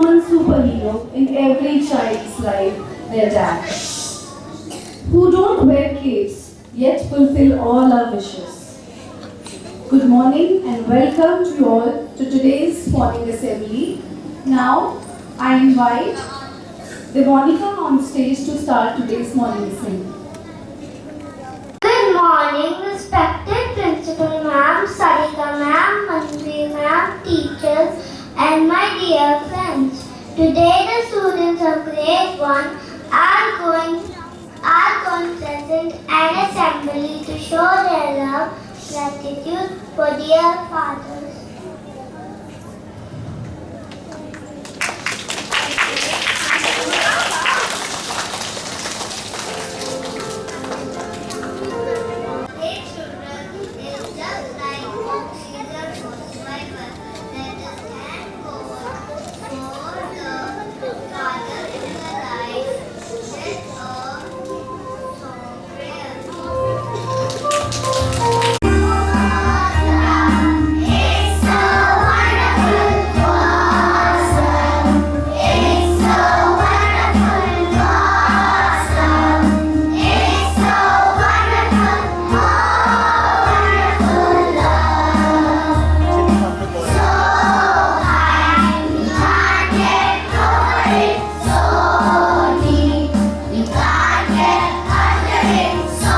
one superhero in every child's life, their dad, who don't wear capes yet fulfill all our wishes. Good morning and welcome to you all to today's morning assembly. Now, I invite Devonika on stage to start today's morning assembly. Good morning, respected Principal Ma'am, Sarika Ma'am, Manvi Ma'am, teachers, and my dear friends. Today, the students of grade 1 are present an assembly to show their love, gratitude for dear fathers. Great children is just like oxygen for survival. Let us thank God for the Father in the life with a song prayer. It's so wonderful, awesome. It's so wonderful, awesome. It's so wonderful, wonderful love. So high, we can't get over it. So deep, we can't get under it. So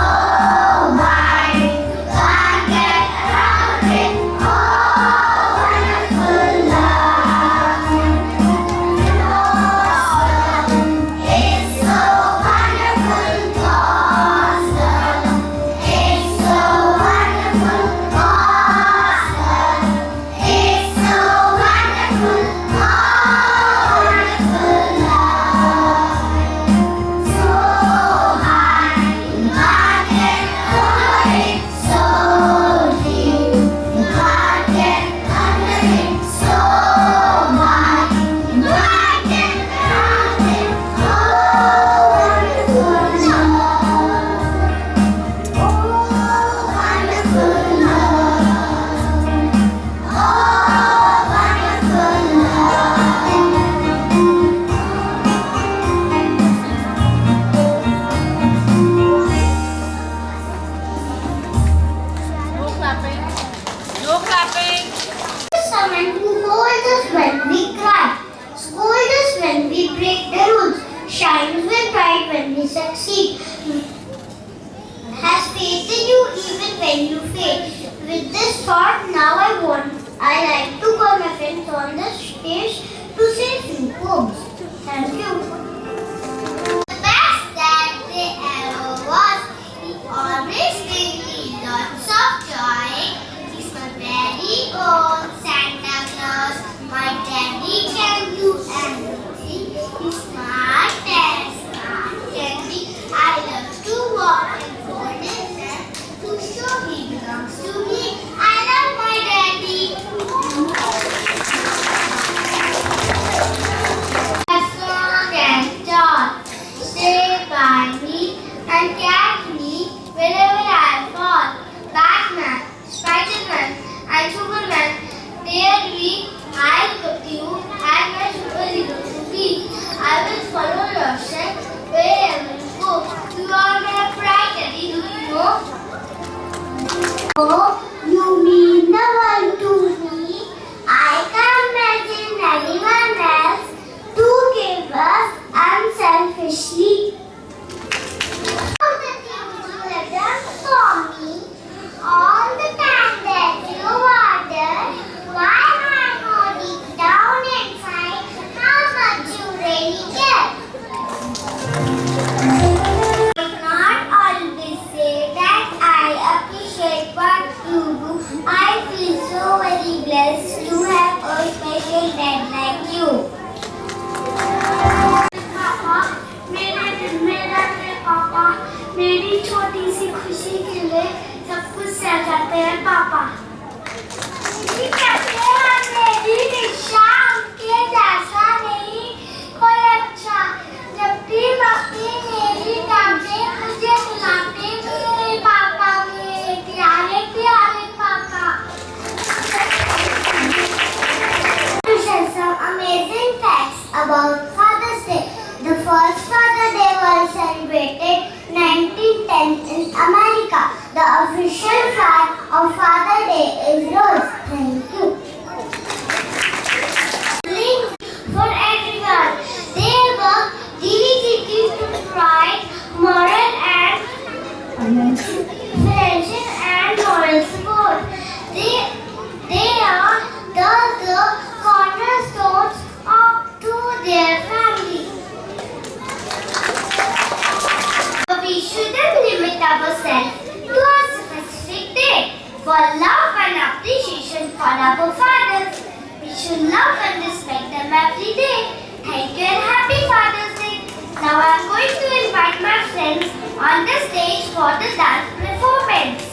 wide, we can't get around it. Oh, wonderful love. Awesome. It's so wonderful, awesome. It's so wonderful, awesome. It's so wonderful, wonderful love. So high, you can't get over it. So deep, you can't get under it. So wide, you can't get around it. Oh, wonderful love. Oh, wonderful love. Oh, wonderful No clapping. No clapping. Someone who holds us when we cry, scolds us when we break the rules, shines with pride when we succeed, has faith in you even when you fail. With this thought, now I like to call my friends on the stage to say a few poems. Thank you. The best that they ever was. He always gave me lots of joy. He's my very own Santa Claus. My daddy can do anything. He's smart and smart candy. I love to walk and hold his hand to show he belongs to me. I love my daddy. As long as on our fathers. We should love and respect them every day. Thank you and happy Father's Day. Now I am going to invite my friends on the stage for the dance performance.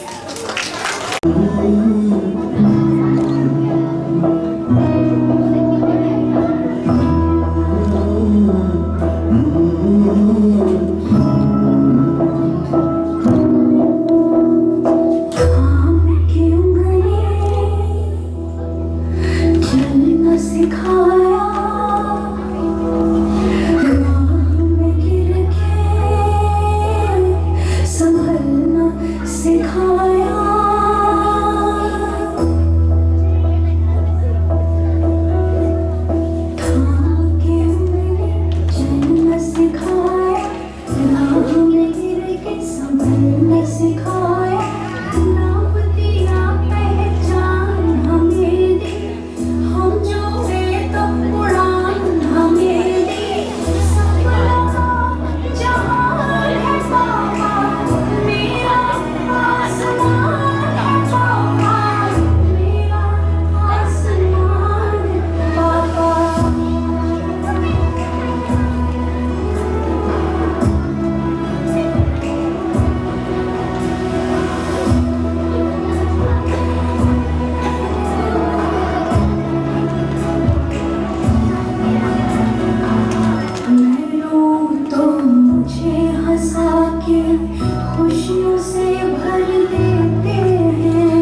खुशियों से भर देते हैं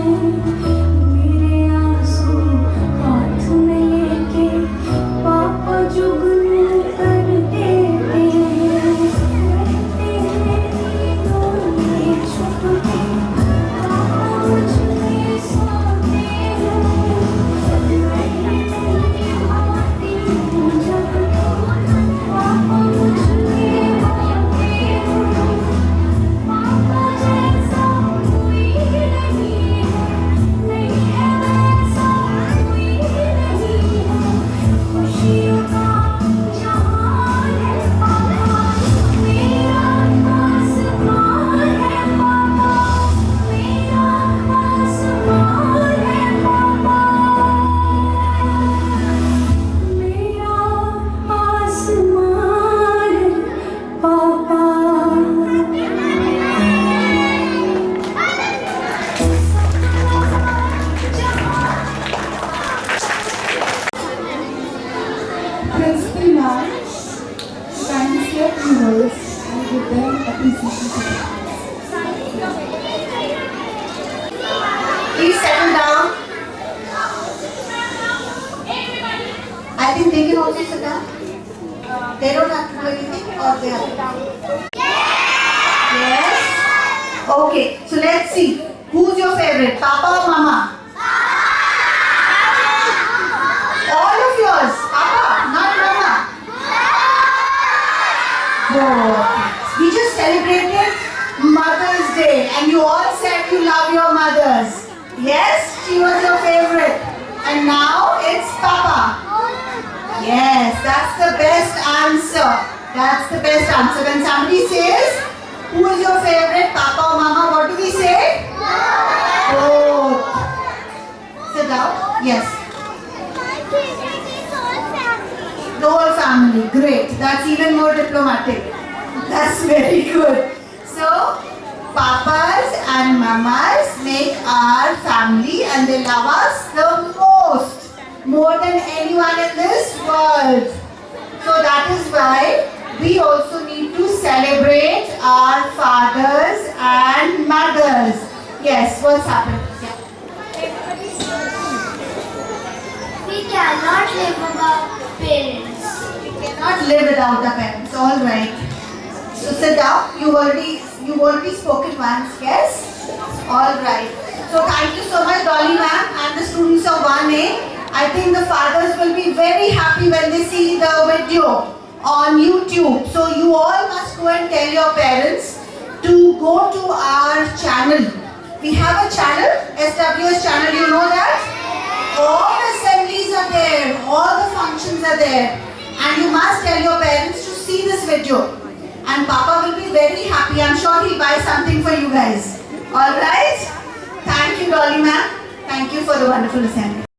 मेरे आंसू हाथ में लेके पापा जुगनू कर देते हैं छुप के पापा मुझ में सोते हैं आती हूँ जब पापा मुझ में होते हैं पापा जैसा कोई नहीं है वैसा कोई नहीं है खुशियों का जहान है पापा मेरा आसमान है पापा मेरा आसमान है पापा मेरा आसमान है पापा Principal ma'am, kindly step inwards and give them appreciation. Please settle down. I think they can also sit down. They don't have to do anything or they have to do. Yes? Okay, so let's see. Who's your favorite? Papa or Mama? All of yours. Papa, not Mama. Oh, we just celebrated Mother's Day and you all said you love your mothers. Yes, she was your favorite. And now it's Papa. Yes, that's the best answer. That's the best answer. When somebody says, who is your favorite, Papa or Mama, what do we say? Both. Sit down. Yes. The whole family. Great. That's even more diplomatic. That's very good. So, papas and mamas make our family and they love us the most. More than anyone in this world. So that is why we also need to celebrate our fathers and mothers. Yes, what's happened? Yeah. We cannot live without parents. Cannot live without the parents. All right. So sit down. You've already spoken once. Yes. All right. So thank you so much, Dolly ma'am, and the students of 1A. I think the fathers will be very happy when they see the video on YouTube. So you all must go and tell your parents to go to our channel. We have a channel, SWS channel. You know that? All the assemblies are there. All the functions are there. And you must tell your parents to see this video. And Papa will be very happy. I'm sure he'll buy something for you guys. Alright? Thank you, Dolly ma'am. Thank you for the wonderful assembly.